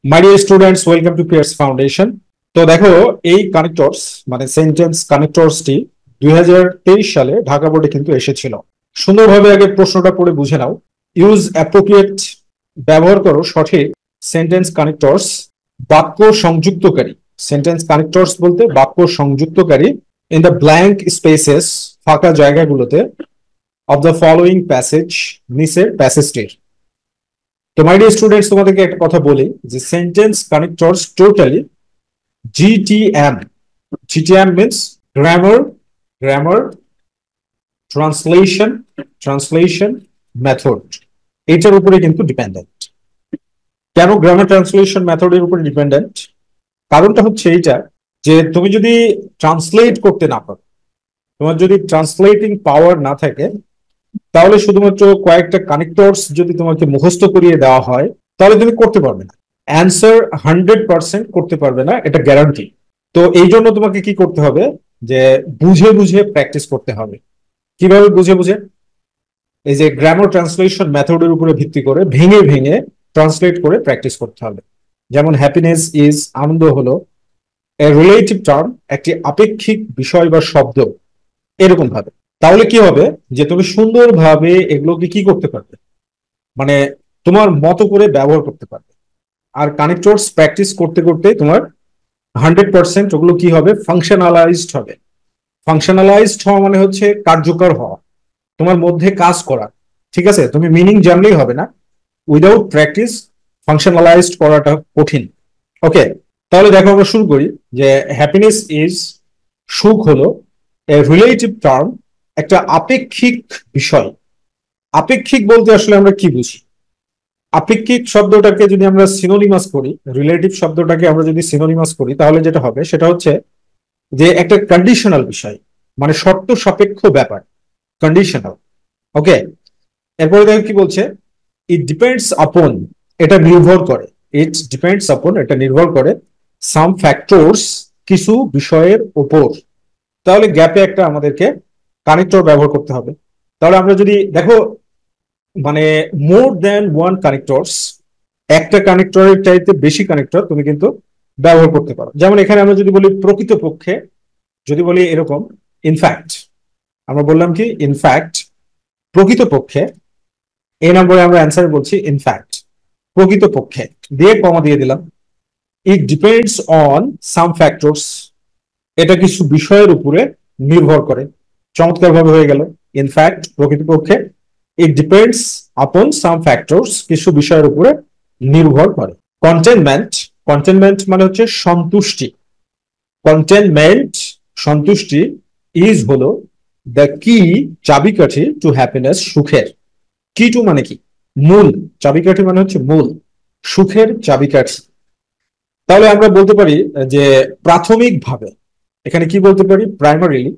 My dear students, welcome to Pears foundation. তো দেখো, এই কানেক্টরস মানে সেন্টেন্স কানেক্টরসটি 2023 সালে ঢাকা বোর্ডে কিন্তু এসেছিল। সুন্দরভাবে আগে প্রশ্নটা পড়ে বুঝে নাও। ইউজ অ্যাপ্রোপ্রিয়েট, ব্যবহার করো সঠিক সেন্টেন্স কানেক্টরস, বাক্য সংযুক্তকারী। সেন্টেন্স কানেক্টরস বলতে বাক্য সংযুক্তকারী ইন দ্য ব্ল্যাঙ্ক স্পেসেস, ফাঁকা জায়গাগুলোতে, অফ দ্য ফলোয়িং প্যাসেজ, নিচের প্যাসেজটির। তো মাই ডিয়ার স্টুডেন্টস, তোমাদেরকে একটা কথা বলি যে sentence connectors totally GTM. GTM means grammar, grammar, translation, translation, method, এটার উপরে কিন্তু ডিপেন্ডেন্ট। কেন গ্রামার ট্রান্সলেশন মেথডের উপরে ডিপেন্ডেন্ট? কারণটা হচ্ছে এইটা যে তুমি যদি ট্রান্সলেট করতে না পারো, তোমার যদি ট্রান্সলেটিং পাওয়ার না থাকে, তাহলে শুধুমাত্র কয়েকটা কানেক্টরস যদি তোমাকে মুখস্থ করিয়ে দেওয়া হয়, তাহলে তুমি করতে পারবে না। অ্যান্সার 100% করতে পারবে না, এটা গ্যারান্টি। তো এই জন্য তোমাকে কি করতে হবে, যে বুঝে বুঝে প্র্যাকটিস করতে হবে। কিভাবে বুঝে বুঝে? এই যে গ্রামার ট্রান্সলেশন মেথডের উপরে ভিত্তি করে ভেঙে ভেঙে ট্রান্সলেট করে প্র্যাকটিস করতে হবে। যেমন হ্যাপিনেস ইজ, আনন্দ হলো, এ রিলেটিভ টার্ম, একটি আপেক্ষিক বিষয় বা শব্দ, এরকম ভাবে। তাহলে কি হবে, যে তুমি সুন্দরভাবে এগুলোকে কি করতে পারবে, মানে তোমার মতো করে ব্যবহার করতে পারবে। আর কানেক্টরস প্র্যাকটিস করতে করতে তোমার 100% ওগুলো কি হবে, ফাংশনালাইজড হবে। ফাংশনালাইজড হওয়া মানে হচ্ছে কার্যকর হওয়া, তোমার মধ্যে কাজ করা। ঠিক আছে, তুমি মিনিং জানলেই হবে না, উইদাউট প্র্যাকটিস ফাংশনালাইজড করাটা কঠিন। ওকে, তাহলে দেখো আমরা শুরু করি। যে হ্যাপিনেস ইজ, সুখ হলো, এ রিলেটিভ টার্ম, একটা আপেক্ষিক বিষয়। আপেক্ষিক বলতে আসলে আমরা কি বুঝি? আপেক্ষিক শব্দটাকে যদি আমরা সিনোনিমাস করি, রিলেটিভ শব্দটাকে আমরা যদি সিনোনিমাস করি, তাহলে যেটা হবে সেটা হচ্ছে যে একটা কন্ডিশনাল বিষয়, মানে শর্ত সাপেক্ষ ব্যাপার, কন্ডিশনাল। ওকে, এরপরে দেখো কি বলছে, ইট ডিপেন্ডস আপন, এটা নির্ভর করে। ইট ডিপেন্ডস আপন, এটা নির্ভর করে, সাম ফ্যাক্টরস, কিছু বিষয়ের উপর। তাহলে গ্যাপে একটা আমাদেরকে কানেক্টর ব্যবহার করতে হবে। তাহলে আমরা যদি দেখো, মানে মোর দ্যান ওয়ান কানেক্টরস, একটা কানেক্টরের চাইতে বেশি কানেক্টর তুমি কিন্তু ব্যবহার করতে পারো। যেমন এখানে আমরা যদি বলি প্রকৃতপক্ষে, যদি বলি এরকম ইনফ্যাক্ট, আমরা বললাম কি ইনফ্যাক্ট, প্রকৃতপক্ষে, এই নম্বরে আমরা অ্যান্সার বলছি ইনফ্যাক্ট, প্রকৃতপক্ষে, দিয়ে কমা দিয়ে দিলাম। It depends on some factors, এটা কিছু বিষয়ের উপরে নির্ভর করে। চমৎকার ভাবে হয়ে গেল, ইনফ্যাক্ট, প্রকৃতপক্ষে, it depends upon some factors, কিছু বিষয়ের উপরে নির্ভর করে। কন্টেনমেন্ট, কন্টেনমেন্ট মানে হচ্ছে সন্তুষ্টি। কন্টেনমেন্ট, সন্তুষ্টি, ইজ হলো দ্য কি, চাবিকাঠি, টু হ্যাপিনেস, সুখের। কি টু মানে কি? মূল। চাবিকাঠি মানে হচ্ছে মূল, সুখের চাবিকাঠি। তাহলে আমরা বলতে পারি যে প্রাথমিকভাবে, এখানে কি বলতে পারি, প্রাইমারিলি,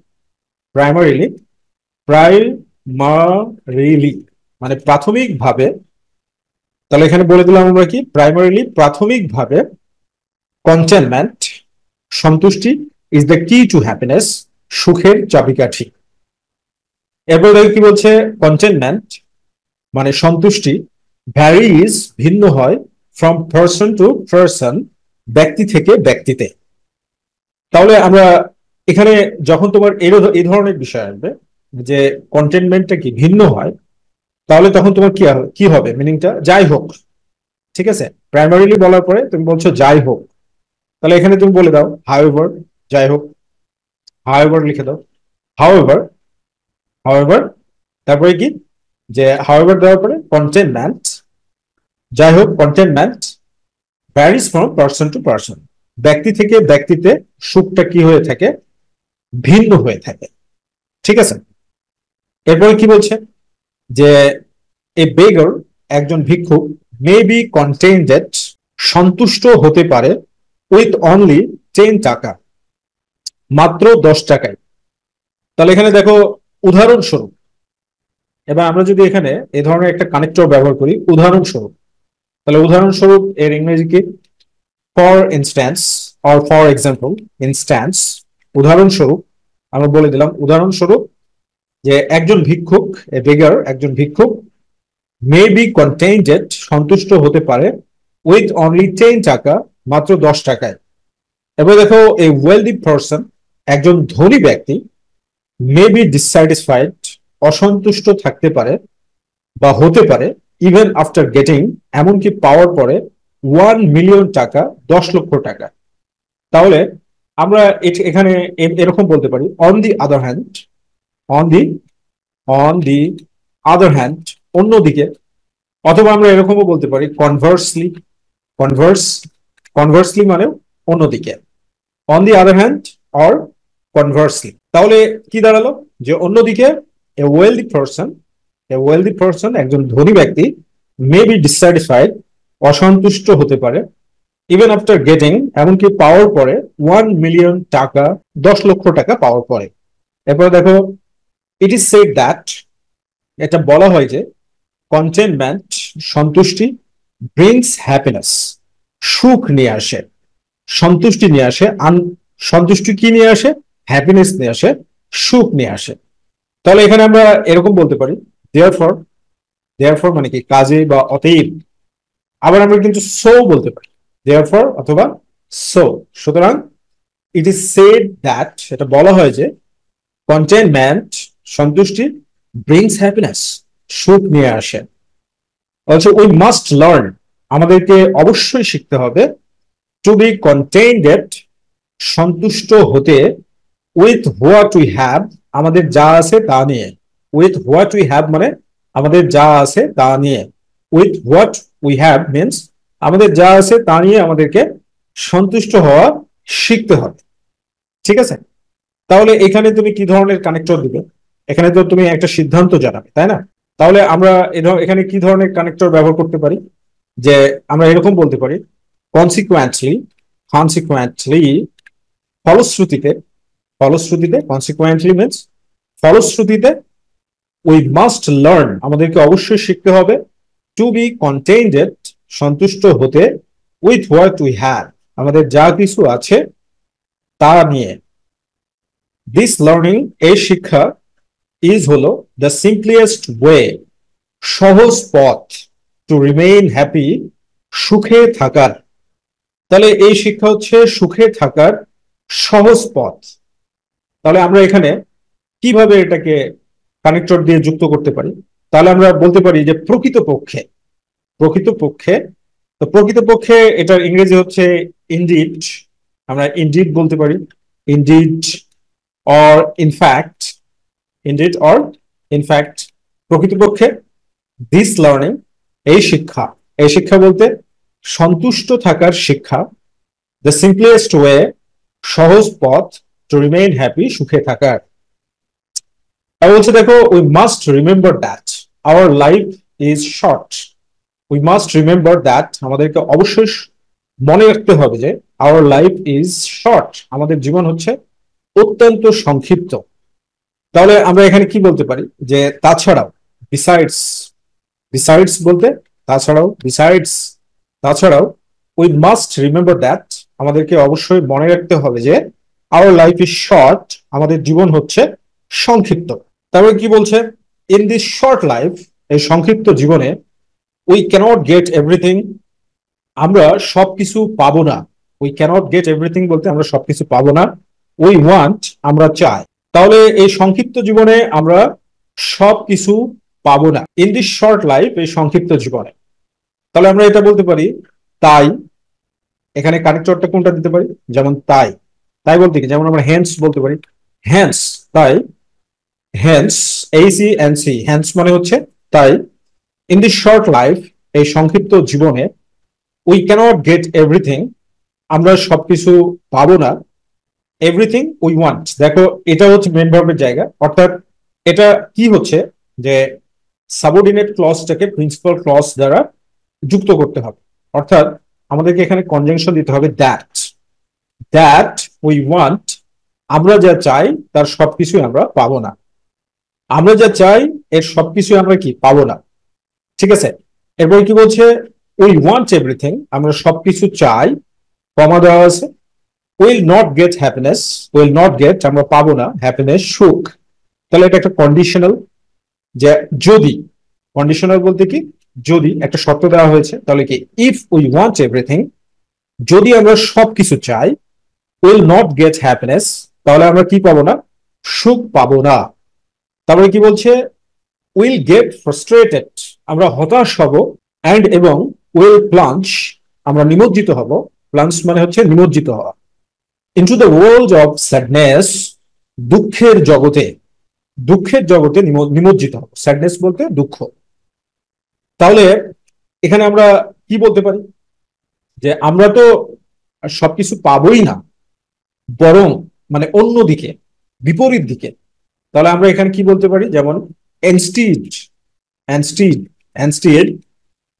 প্রাইমারিলি, প্রাইমারিলি মানে প্রাথমিকভাবে। তাহলে এখানে বলে দিলাম আমরা কি, প্রাইমারিলি, প্রাথমিকভাবে, কন্টেনমেন্ট, সন্তুষ্টি, ইজ দ্য কি টু হ্যাপিনেস, সুখের চাবিকাঠি। এরপর দেখো কি বলছে, কন্টেনমেন্ট মানে সন্তুষ্টি, ভ্যারিজ, ভিন্ন হয়, ফ্রম পার্সন টু পার্সন, ব্যক্তি থেকে ব্যক্তিতে। তাহলে আমরা এখানে যখন তোমার এই ধরনের বিষয় আসবে, যে কন্টেনমেন্টটা কি ভিন্ন হয়, তাহলে তখন তোমার কি হবে মিনিংটা, যাই হোক। ঠিক আছে, প্রাইমারিলি বলার পরে তুমি বলছো যাই হোক, তাহলে এখানে তুমি বলে দাও হাউএভার, যাই হোক, হাউএভার লিখে দাও, হাউএভার, হাউএভার। তারপরে কি, যে হাউএভার দেওয়ার পরে কন্টেনমেন্ট, যাই হোক, containment varies from person to person, ব্যক্তি থেকে ব্যক্তিতে সুখটা কি হয়ে থাকে, ভিন্ন হয়ে থাকে। ঠিক আছে, এরপরে কি বলছে, যে এ বেগার, একজন ভিক্ষুক, মে বি কন্টেন্টেড, সন্তুষ্ট হতে পারে, উইথ অনলি 10 টাকা, মাত্র 10 টাকায়। তাহলে এখানে দেখো উদাহরণস্বরূপ, এবার আমরা যদি এখানে এ ধরনের একটা কানেক্টর ব্যবহার করি উদাহরণস্বরূপ, তাহলে উদাহরণস্বরূপ এর ইংরেজি কি, for instance, or for example, instance, উদাহরণস্বরূপ। আমরা বলে দিলাম উদাহরণস্বরূপ, যে একজন ভিক্ষুক, এ বেগার, একজন ভিক্ষুক, মে বি কন্টেন্টেড, সন্তুষ্ট হতে পারে, উইথ অনলি 10 টাকা, মাত্র 10 টাকায়। এবার দেখো এ ওয়েলদি পারসন, একজন ধনী ব্যক্তি, মে বি ডিসস্যাটিসফাইড, অসন্তুষ্ট থাকতে পারে বা হতে পারে, ইভেন আফটার গেটিং, এমনকি পাওয়ার পরে 1 মিলিয়ন টাকা, 10 লক্ষ টাকা। তাহলে আমরা এখানে এরকম বলতে পারি, on the other hand, on the on the other hand, অন্যদিকে। অথবা আমরা এরকমও বলতে পারি কনভার্সলি, কনভার্স কনভার্সলি মানে অন্যদিকে, on the other hand or conversely. তাহলে কি দাঁড়ালো, যে অন্যদিকে এ ওয়েলদি পারসন, এ ওয়েলদি পারসন, একজন ধনী ব্যক্তি, মে বি ডিসস্যাটিসফাইড, অসন্তুষ্ট হতে পারে, ইভেন আফটার গেটিং, এমনকি পাওয়ার পরে 1 মিলিয়ন টাকা, 10 লক্ষ টাকা পাওয়ার পরে। এরপরে দেখো, ইট ইজ সেড দ্যাট, এটা বলা হয় যে কন্টেনমেন্ট, সন্তুষ্টি, ব্রিংস হ্যাপিনেস, সুখ নিয়ে আসে, সন্তুষ্টি নিয়ে আসে। সন্তুষ্টি কি নিয়ে আসে? হ্যাপিনেস নিয়ে আসে, সুখ নিয়ে আসে। তাহলে এখানে আমরা এরকম বলতে পারি, দেয়ারফর, দেয়ারফর মানে কি, কাজে বা অতএব। আবার আমরা কিন্তু সো বলতে পারি, দেয়ারফর অথবা সো। সুতরাং ইট ইজ সেড দ্যাট, এটা বলা হয় যে কন্টেনমেন্ট, সন্তুষ্টি, ব্রিংস হ্যাপিনেস, সুখ নিয়ে আসে। অলসো উই মাস্ট লার্ন, আমাদেরকে অবশ্যই শিখতে হবে, টু বি কন্টেন্টেড, সন্তুষ্ট হতে, উইথ হোয়াট উই হ্যাভ, আমাদের যা আছে তা নিয়ে। উইথ হোয়াট উই হ্যাভ মানে আমাদের যা আছে তা নিয়ে। With what we have means আমাদের যা আছে তা নিয়ে আমাদেরকে সন্তুষ্ট হওয়া শিখতে হবে। ঠিক আছে? তাহলে এখানে তুমি কি ধরনের কানেক্টর দিবে? এখানে তো তুমি একটা সিদ্ধান্ত জানাবে, তাই না? তাহলে আমরা এখানে কি ধরনের কানেক্টর ব্যবহার করতে পারি? যে আমরা এরকম বলতে পারি, কনসিকুয়েন্টলি, কনসিকুয়েন্টলি, ফলশ্রুতিতে, ফলশ্রুতিতে, কনসিকুয়েন্টলি মিনস ফলশ্রুতিতে, উই মাস্ট লার্ন, আমাদেরকে অবশ্যই শিখতে হবে, টু বি কন্টেন্টেড, সন্তুষ্ট হতে, উইথ হোয়াট উই হ্যাভ, আমাদের যা কিছু আছে তা নিয়ে। দিস লার্নিং, এই শিক্ষা, ইজ হলো দ্য সিম্পলিয়েস্ট ওয়ে, সহজ পথ, টু রিমেইন হ্যাপি, সুখে থাকার। তাহলে এই শিক্ষা হচ্ছে সুখে থাকার সহজ পথ। তাহলে আমরা এখানে কিভাবে এটাকে কানেক্টর দিয়ে যুক্ত করতে পারি? তাহলে আমরা বলতে পারি যে প্রকৃতপক্ষে, প্রকৃতপক্ষে, তো প্রকৃতপক্ষে এটার ইংরেজি হচ্ছে ইনডিড। আমরা ইনডিড বলতে পারি, indeed or in fact, indeed or in fact, প্রকৃতপক্ষে। দিস লার্নিং, এই শিক্ষা, এই শিক্ষা বলতে সন্তুষ্ট থাকার শিক্ষা, দ্য সিম্পলেস্ট ওয়ে, সহজ পথ, টু রিমেইন হ্যাপি, সুখে থাকার। আর বলছে দেখো, we must remember that our life is short. We must remember that, আমাদেরকে অবশ্যই মনে রাখতে হবে যে আওয়ার লাইফ ইজ শর্ট, আমাদের জীবন হচ্ছে অত্যন্ত সংক্ষিপ্ত। তাহলে আমরা এখানে কি বলতে পারি, যে তাছাড়াও, বিসাইডস, বিসাইডস বলতে তাছাড়াও, বিসাইডস, তাছাড়াও, উই মাস্ট রিমেম্বার দ্যাট, আমাদেরকে অবশ্যই মনে রাখতে হবে যে আওয়ার লাইফ ইজ শর্ট, আমাদের জীবন হচ্ছে সংক্ষিপ্ত। তারপরে কি বলছে, ইন দিস শর্ট লাইফ, এই সংক্ষিপ্ত জীবনে, উই ক্যানট গেট এভরিথিং, আমরা সবকিছু পাবো না। উই ক্যানট গেট এভরিথিং বলতে আমরা সবকিছু পাবো না। উই ওয়ান্ট, আমরা চাই। তাহলে এই সংক্ষিপ্ত জীবনে আমরা সবকিছু পাবো না, ইন দিস শর্ট লাইফ, এই সংক্ষিপ্ত জীবনে। তাহলে আমরা এটা বলতে পারি, তাই, এখানে কানেক্টরটা কোনটা দিতে পারি? যেমন তাই, তাই বলতে কি, যেমন আমরা হেন্স বলতে পারি, হেন্স, তাই, হেন্স, ACNC, হেন্স মানে হচ্ছে তাই। ইন দিস শর্ট লাইফ, এই সংক্ষিপ্ত জীবনে, উই ক্যানট গেট এভরিথিং, আমরা সবকিছু পাবো না, এভরিথিং উই ওয়ান্ট। দেখো এটা হচ্ছে মেন ভার্বের জায়গা, অর্থাৎ এটা কি হচ্ছে, যে সাবঅর্ডিনেট ক্লজটাকে প্রিন্সিপাল ক্লজ দ্বারা যুক্ত করতে হবে। অর্থাৎ আমাদেরকে এখানে কনজাংশন দিতে হবে, দ্যাট, দ্যাট উই ওয়ান্ট, আমরা যা চাই তার সবকিছু আমরা পাবো না। আমরা যা চাই এর সবকিছু আমরা কি পাবো না। ঠিক আছে? এরপর কি বলছে, উই ওয়ান্ট এভরিথিং, আমরা সবকিছু চাই, কমা দেওয়া আছে। Will not get happiness, will not get, আমরা পাবো না, হ্যাপিনেস, সুখ। তাহলে এটা একটা কন্ডিশনাল, যে যদি, কন্ডিশনাল বলতে কি, যদি একটা শর্ত দেওয়া হয়েছে, তাহলে কি ইফ উই ওয়ান্ট এভরিথিং, যদি আমরা সবকিছু চাই, উইল নট গেট হ্যাপিনেস, তাহলে আমরা কি পাবো না? সুখ পাবো না। তারপরে কি বলছে? উইল গেট ফ্রাস্ট্রেটেড, আমরা হতাশ হব, অ্যান্ড এবং উইল প্লাঞ্জ, আমরা নিমজ্জিত হব। প্লাঞ্জ মানে হচ্ছে নিমজ্জিত হওয়া। Into the world of sadness, দুঃখের জগতে, দুঃখের জগতে নিমজ্জিত হব। স্যাডনেস বলতে দুঃখ। তাহলে এখানে আমরা কি বলতে পারি? যে আমরা তো সবকিছু পাবোই না, বরং মানে অন্যদিকে, বিপরীত দিকে। তাহলে আমরা এখানে কি বলতে পারি? যেমন ইনস্টিড, ইনস্টিড, ইনস্টিড,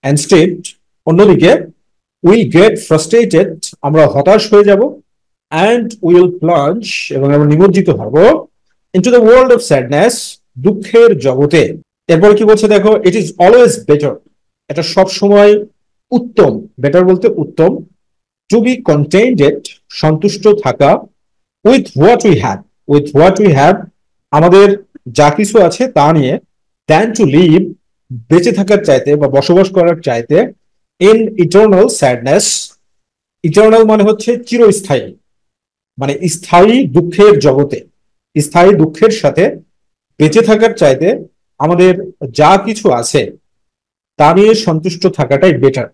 ইনস্টিড, অন্যদিকে উইল গেট ফ্রাস্ট্রেটেড, আমরা হতাশ হয়ে যাব, অ্যান্ড উইল প্লাঞ্জ, এবং আমরা নিমজ্জিত হব, into the world of sadness, দুঃখের জগতে। এরপর কি বলছে দেখো, ইট ইজ অলওয়েজ বেটার, এটা সব সময় উত্তম, বেটার বলতে উত্তম, টু বি কন্টেন্টেড, সন্তুষ্ট থাকা, with what we have, with what we have, আমাদের যা কিছু আছে তা নিয়ে, দ্যান টু লিভ, বেঁচে থাকার চাইতে বা বসবাস করার চাইতে, ইন ইটার্নাল স্যাডনেস, ইটার্নাল মানে হচ্ছে চিরস্থায়ী, মানে স্থায়ী দুঃখের জগতে, স্থায়ী দুঃখের সাথে বেঁচে থাকার চাইতে আমাদের যা কিছু আছে তা নিয়ে সন্তুষ্ট থাকাটাই বেটার।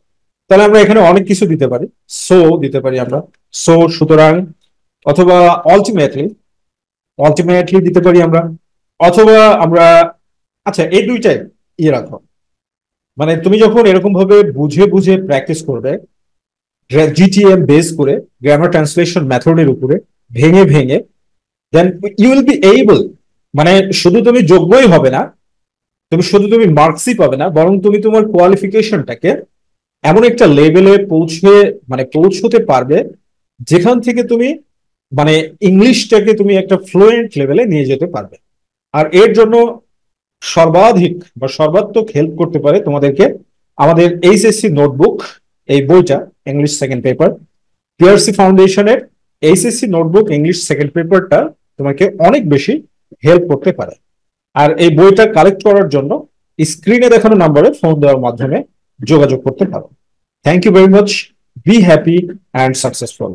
তাহলে আমরা এখানে অনেক কিছু দিতে পারি। সো দিতে পারি আমরা, সো, সুতরাং, অথবা অল্টিমেটলি, অল্টিমেটলি দিতে পারি আমরা, অথবা আমরা, আচ্ছা এই দুইটাই ইয়ে রাখো। মানে তুমি যখন এরকম ভাবে বুঝে বুঝে প্র্যাকটিস করবে, জিটিএম বেস করে, গ্রামার ট্রান্সলেশন মেথডের উপরে ভেঙে ভেঙে, then you will be able, মানে শুধু তুমি যোগ্যই হবে না, তুমি মার্কসই পাবে না, বরং তুমি তোমার কোয়ালিফিকেশনটাকে এমন একটা লেভেলে পৌঁছতে পারবে, যেখান থেকে তুমি মানে ইংলিশটাকে তুমি একটা ফ্লুয়েন্ট লেভেলে নিয়ে যেতে পারবে। আর এর জন্য সর্বাধিক বা সর্বাত্মক হেল্প করতে পারে তোমাদেরকে আমাদের এইচএসসি নোটবুক, এই বইটা, ইংলিশ সেকেন্ড পেপার, পিআরসি ফাউন্ডেশনের এইচএসসি নোটবুক ইংলিশ সেকেন্ড পেপারটা তোমাকে অনেক বেশি হেল্প করতে পারে। আর এই বইটা কালেক্ট করার জন্য স্ক্রিনে দেখানো নাম্বারে ফোন দেওয়ার মাধ্যমে যোগাযোগ করতে পারো। Thank you very much, be happy and successful.